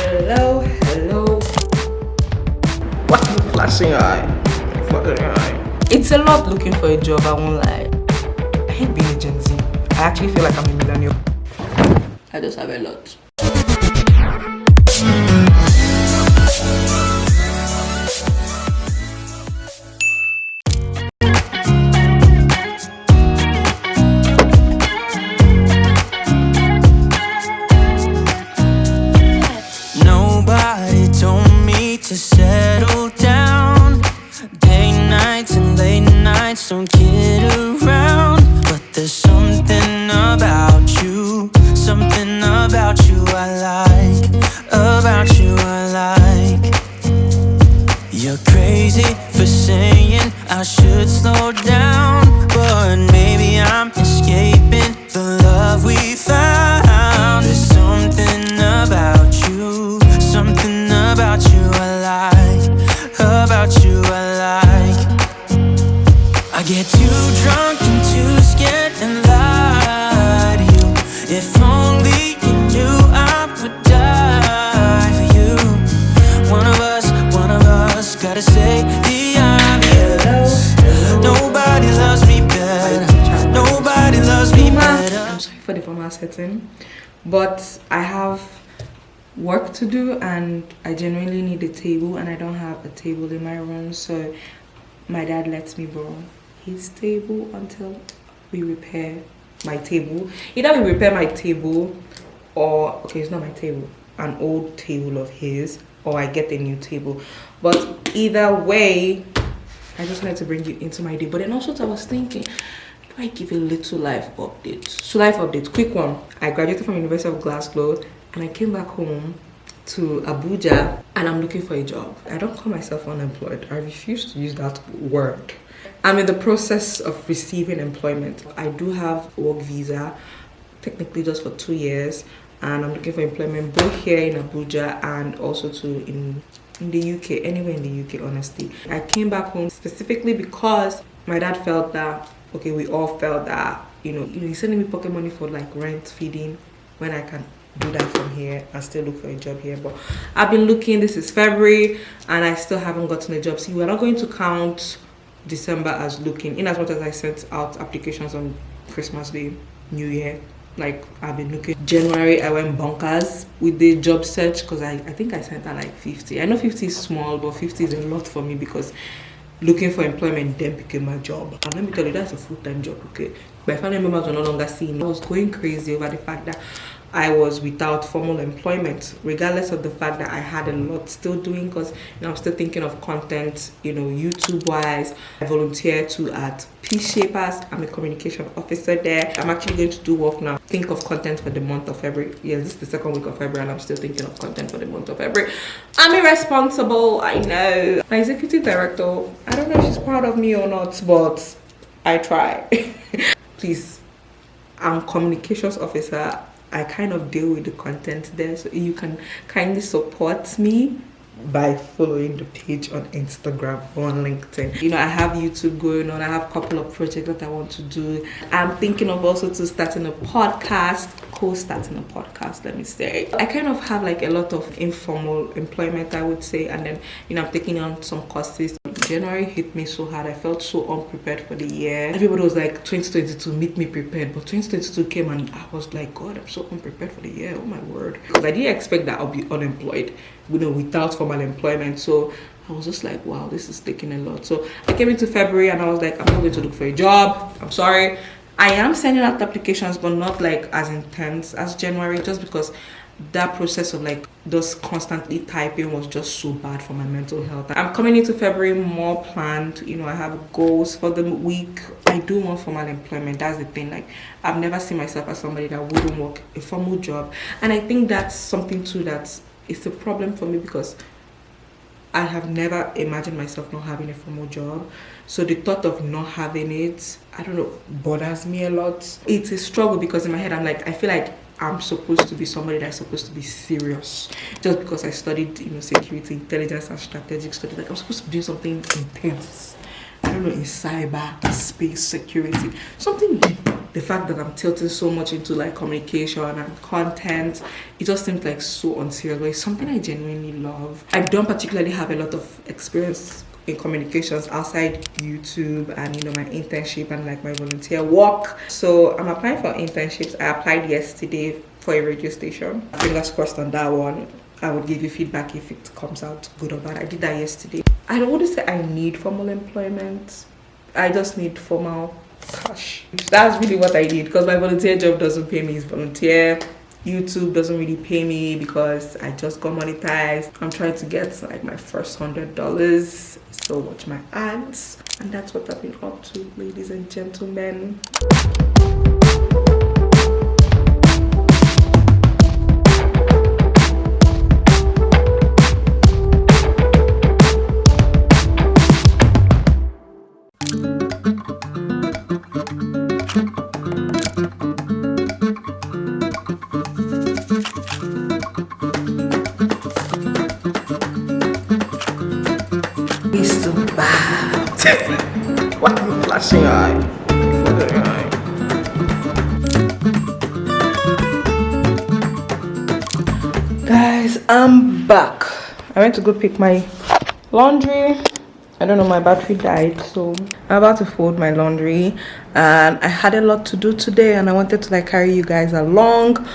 Hello. What are you flashing eye? It's a lot looking for a job, I won't lie. I hate being a Gen Z. I actually feel like I'm a millennial. I just have a lot. Nobody told me to settle down. Day nights and late nights don't get around. But there's something about you I like. About you I like. You're crazy for saying I should slow down, but maybe I'm escaping the love we found. There's something about you I like. About you I like. I get too drunk and too scared and lie to you. If only you knew I would die for you. One of us gotta say the obvious. Nobody loves me better. Nobody loves me better. I'm sorry for the formal setting, but I have work to do and I genuinely need a table, and I don't have a table in my room, so my dad lets me borrow his table until we repair my table. Either we repair my table, or okay, it's not my table, an old table of his, or I get a new table. But either way, I just wanted to bring you into my day. But then also I was thinking, do I give a little life update? So life update, quick one. I graduated from University of Glasgow and I came back home to Abuja and I'm looking for a job. I don't call myself unemployed. I refuse to use that word. I'm in the process of receiving employment. I do have a work visa, technically just for 2 years, and I'm looking for employment both here in Abuja and also in the UK, anywhere in the UK, honestly. I came back home specifically because my dad felt that, okay, we all felt that, he's sending me pocket money for like rent, feeding, when I can do that from here and still look for a job here. But I've been looking, this is February, and I still haven't gotten a job. See, we're not going to count December as looking, in as much as I sent out applications on Christmas Day, New Year. Like, I've been looking. January, I went bonkers with the job search because I think I sent out like 50. I know 50 is small, but 50 is a lot for me because looking for employment then became my job. And let me tell you, that's a full-time job, okay? My family members were no longer seeing me. I was going crazy over the fact that I was without formal employment, regardless of the fact that I had a lot still doing, because I'm still thinking of content, YouTube-wise. I volunteer at Peace Shapers. I'm a communication officer there. I'm actually going to do work now. Think of content for the month of February. Yes, this is the second week of February and I'm still thinking of content for the month of February. I'm irresponsible, I know. My executive director, I don't know if she's proud of me or not, but I try. Please, I'm communications officer. I kind of deal with the content there, so you can kindly support me by following the page on Instagram or on LinkedIn. I have YouTube going on. I have a couple of projects that I want to do. I'm thinking of also starting a podcast, co-starting a podcast, let me say. I kind of have like a lot of informal employment, I would say, and then I'm taking on some courses. January hit me so hard. I felt so unprepared for the year. Everybody was like, 2022, meet me prepared. But 2022 came and I was like, God, I'm so unprepared for the year. Oh my word. Because I didn't expect that I'll be unemployed, without formal employment. So I was just like, wow, this is taking a lot. So I came into February and I was like, I'm not going to look for a job. I'm sorry. I am sending out applications, but not like as intense as January, just because that process of like just constantly typing was just so bad for my mental health. I'm coming into February more planned. I have goals for the week. I do want formal employment. That's the thing. Like, I've never seen myself as somebody that wouldn't work a formal job, and I think that's something too that is a problem for me because I have never imagined myself not having a formal job. So the thought of not having it, I don't know, bothers me a lot. It's a struggle because in my head I'm like, I feel like I'm supposed to be somebody that's supposed to be serious. Just because I studied, security, intelligence, and strategic studies, like I'm supposed to be doing something intense. I don't know, in cyber space security, something deep. the fact that I'm tilting so much into like communication and content, it just seems like so unserious, but it's something I genuinely love. I don't particularly have a lot of experience in communications outside YouTube and my internship and like my volunteer work. So I'm applying for internships. I applied yesterday for a radio station. Fingers crossed on that one. I would give you feedback if it comes out good or bad. I did that yesterday. I don't want to say I need formal employment. I just need formal cash. That's really what I need, because my volunteer job doesn't pay me. It's volunteer. YouTube doesn't really pay me because I just got monetized. I'm trying to get like my first $100. So watch my ads. And that's what I've been up to, ladies and gentlemen. It's so bad. Why are you flashing your eye? Guys, I'm back. I went to go pick my laundry. I don't know, my battery died, so I'm about to fold my laundry. And I had a lot to do today, and I wanted to like carry you guys along.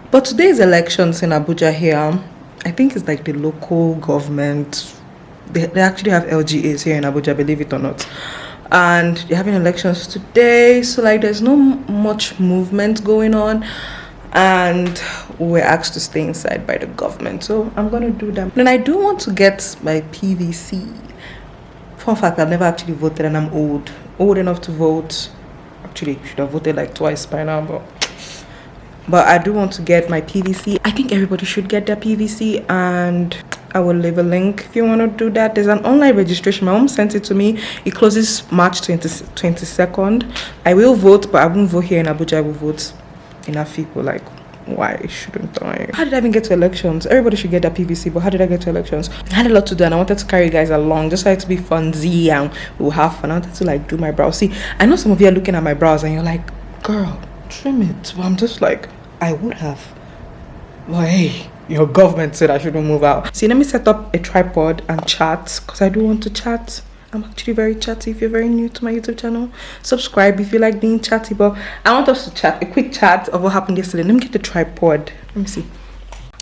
But today's elections in Abuja here. I think it's like the local government. They actually have LGAs here in Abuja, believe it or not. And they're having elections today, so like there's no much movement going on. And we're asked to stay inside by the government, so I'm gonna do that. Then I do want to get my PVC. Fun fact, I've never actually voted, and I'm old enough to vote. Actually, should have voted like twice by now, but I do want to get my PVC. I think everybody should get their PVC, and I will leave a link if you want to do that. There's an online registration. My mom sent it to me. It closes March 22nd. I will vote, but I won't vote here in Abuja. I will vote in Afikpo. Like, why shouldn't I? How did I even get to elections? Everybody should get their PVC, but how did I get to elections? I had a lot to do, and I wanted to carry you guys along, just so it to be funzy and we'll have fun. I wanted to like do my brows. See, I know some of you are looking at my brows and you're like, girl, trim it. Well, I'm just like, I would have. Well, hey, your government said I shouldn't move out. See, let me set up a tripod and chat, because I do want to chat. I'm actually very chatty. If you're very new to my YouTube channel, subscribe if you like being chatty. But I want us to chat, a quick chat of what happened yesterday. Let me get the tripod. Let me see.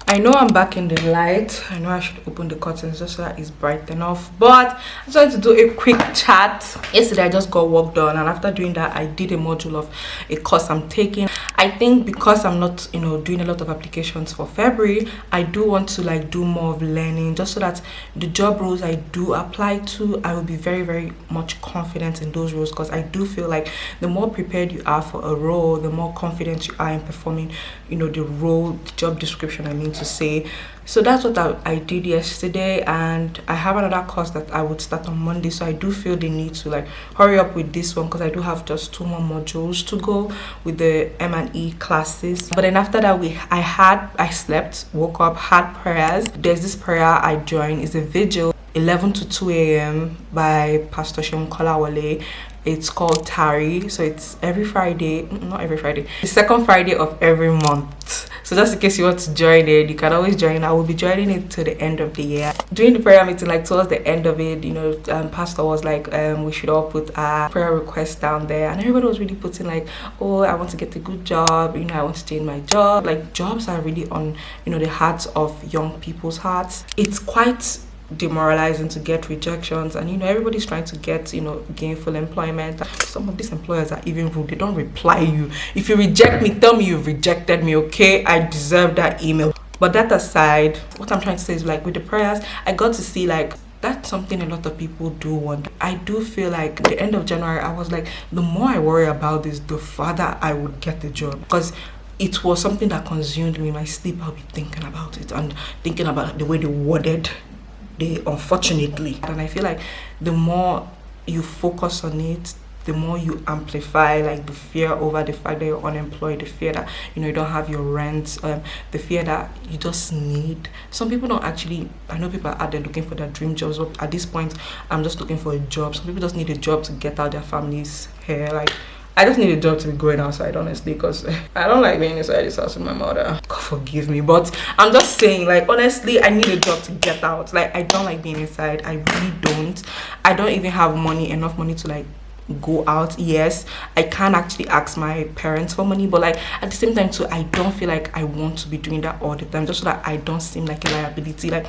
I know I'm back in the light. I know I should open the curtains just so that it's bright enough. But I just wanted to do a quick chat. Yesterday I just got work done, and after doing that I did a module of a course I'm taking. I think because I'm not, doing a lot of applications for February, I do want to like do more of learning, just so that the job roles I do apply to, I will be very, very much confident in those roles, because I do feel like the more prepared you are for a role, the more confident you are in performing, the role, the job description, I mean to say. So that's what I did yesterday, and I have another course that I would start on Monday, so I do feel the need to like hurry up with this one, because I do have just 2 more modules to go with the M&E classes. But then after that, I slept, woke up, had prayers. There's this prayer I joined. It's a vigil, 11 to 2 a.m. by Pastor Shem Kolawole. It's called Tari, so it's every Friday, not every Friday, the second Friday of every month. So just in case you want to join it, you can always join. I will be joining it to the end of the year. During the prayer meeting, like towards the end of it, Pastor was like, we should all put our prayer requests down there, and everybody was really putting like, oh, I want to get a good job, I want to stay in my job. Like, jobs are really on the hearts of young people's hearts. It's quite demoralizing to get rejections, and everybody's trying to get gainful employment. Some of these employers are even rude. They don't reply you. If you reject me, tell me you've rejected me, okay? I deserve that email. But that aside, what I'm trying to say is, like, with the prayers, I got to see like that's something a lot of people do want. I do feel like at the end of January, I was like, the more I worry about this, the farther I would get the job, because it was something that consumed me. In my sleep, I'll be thinking about it and thinking about the way they worded unfortunately. And I feel like the more you focus on it, the more you amplify like the fear over the fact that you're unemployed, the fear that you don't have your rent, the fear that you just need. Some people don't actually, I know people are out there looking for their dream jobs, but at this point I'm just looking for a job. Some people just need a job to get out their families here. Like, I just need a job to be going outside, honestly, because I don't like being inside this house with my mother. God forgive me, but I'm just saying, like, honestly, I need a job to get out. Like, I don't like being inside. I really don't. I don't even have enough money to, like, go out. Yes, I can actually ask my parents for money, but, like, at the same time too, I don't feel like I want to be doing that all the time, just so that I don't seem like a liability. Like,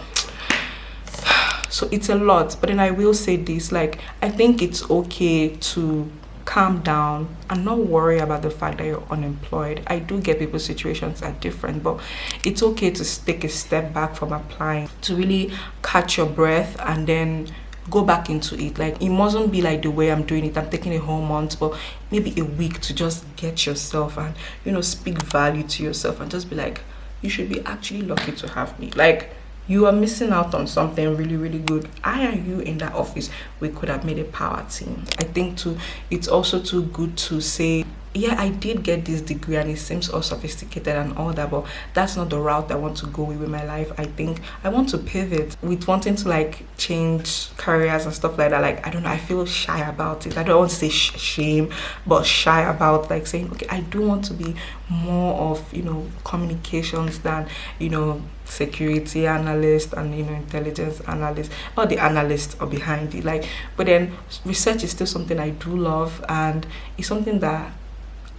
so it's a lot. But then I will say this, like, I think it's okay to calm down and not worry about the fact that you're unemployed. I do get people's situations are different, but it's okay to take a step back from applying, to really catch your breath and then go back into it. Like, it mustn't be like the way I'm doing it. I'm taking a whole month, but maybe a week to just get yourself and, you know, speak value to yourself and just be like, you should be actually lucky to have me. Like, you are missing out on something really, really good. I and you in that office, we could have made a power team. I think too, it's also too good to say, yeah, I did get this degree and it seems all sophisticated and all that, but that's not the route I want to go with my life. I think I want to pivot with wanting to, like, change careers and stuff like that. Like, I don't know, I feel shy about it. I don't want to say shame, but shy about, like, saying, okay, I do want to be more of, you know, communications than, you know, security analyst and, you know, intelligence analyst, or the analysts are behind it. Like, but then research is still something I do love, and it's something that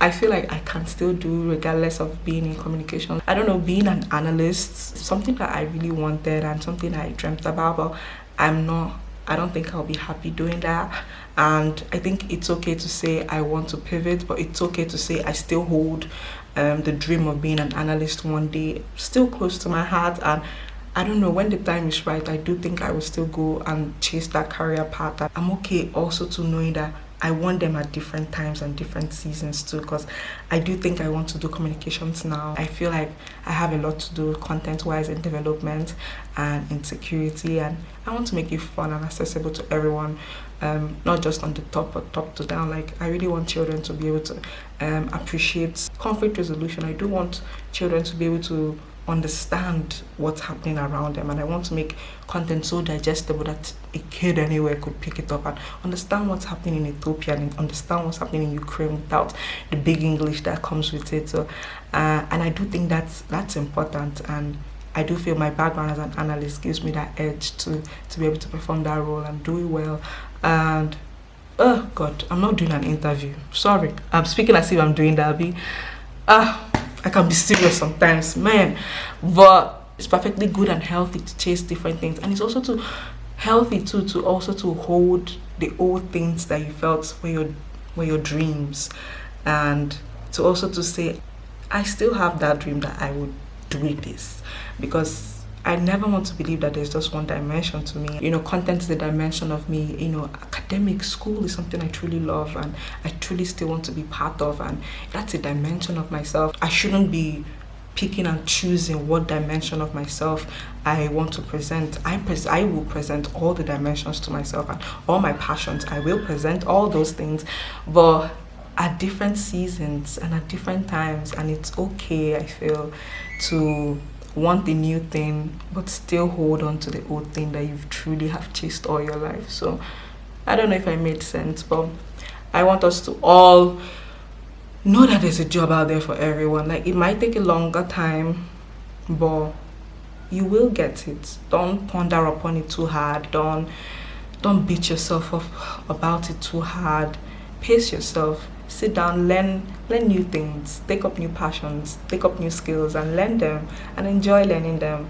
I feel like I can still do regardless of being in communication. I don't know, being an analyst, something that I really wanted and something I dreamt about, but I don't think I'll be happy doing that. And I think it's okay to say I want to pivot, but it's okay to say I still hold the dream of being an analyst one day still close to my heart. And I don't know, when the time is right, I do think I will still go and chase that career path. I'm okay also to knowing that I want them at different times and different seasons too, because I do think I want to do communications now. I feel like I have a lot to do content-wise in development and in security, and I want to make it fun and accessible to everyone, not just on the top, but top to down. Like, I really want children to be able to appreciate conflict resolution. I do want children to be able to understand what's happening around them, and I want to make content so digestible that a kid anywhere could pick it up and understand what's happening in Ethiopia and understand what's happening in Ukraine without the big English that comes with it. So and I do think that's important, and I do feel my background as an analyst gives me that edge to be able to perform that role and do it well. And oh god, I'm not doing an interview, sorry, I'm speaking as if I'm doing that. I can be serious sometimes, man, but it's perfectly good and healthy to chase different things, and it's also healthy too to also to hold the old things that you felt were your dreams, and to also to say I still have that dream that I would do this, because I never want to believe that there's just one dimension to me. You know, content is the dimension of me. You know, academic school is something I truly love and I truly still want to be part of, and that's a dimension of myself. I shouldn't be picking and choosing what dimension of myself I want to present. I will present all the dimensions to myself and all my passions. I will present all those things, but at different seasons and at different times, and it's okay, I feel, to want the new thing but still hold on to the old thing that you've truly have chased all your life. So I don't know if I made sense, but I want us to all know that there's a job out there for everyone. Like, it might take a longer time, but you will get it. Don't ponder upon it too hard. Don't beat yourself up about it too hard. Pace yourself. Sit down, learn new things, take up new passions, take up new skills and learn them and enjoy learning them.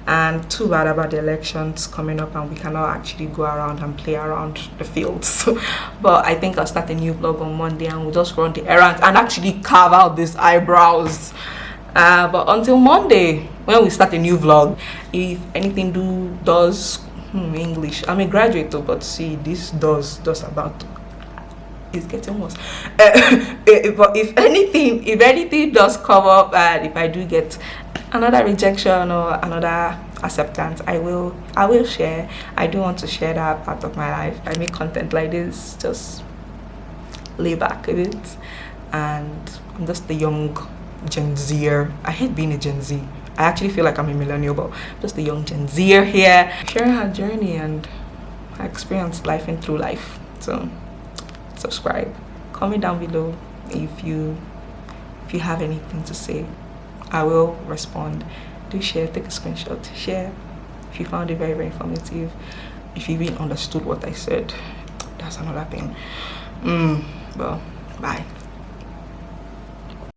And too bad about the elections coming up and we cannot actually go around and play around the fields. But I think I'll start a new vlog on Monday and we'll just run the errands and actually carve out these eyebrows. But until Monday, when we start a new vlog, if anything does English, I'm a graduate though, but see, this does about it's getting worse. But if anything does come up, and if I do get another rejection or another acceptance, I will share. I do want to share that part of my life. I make content like this, just lay back a bit, and I'm just the young Gen Zer. I hate being a Gen Z. I actually feel like I'm a millennial, but just the young Gen Zer here, sharing her journey and her experience life and through life. So subscribe, comment down below if you have anything to say. I will respond. Do share, take a screenshot, share if you found it very, very informative. If you even understood what I said, that's another thing. Well, bye.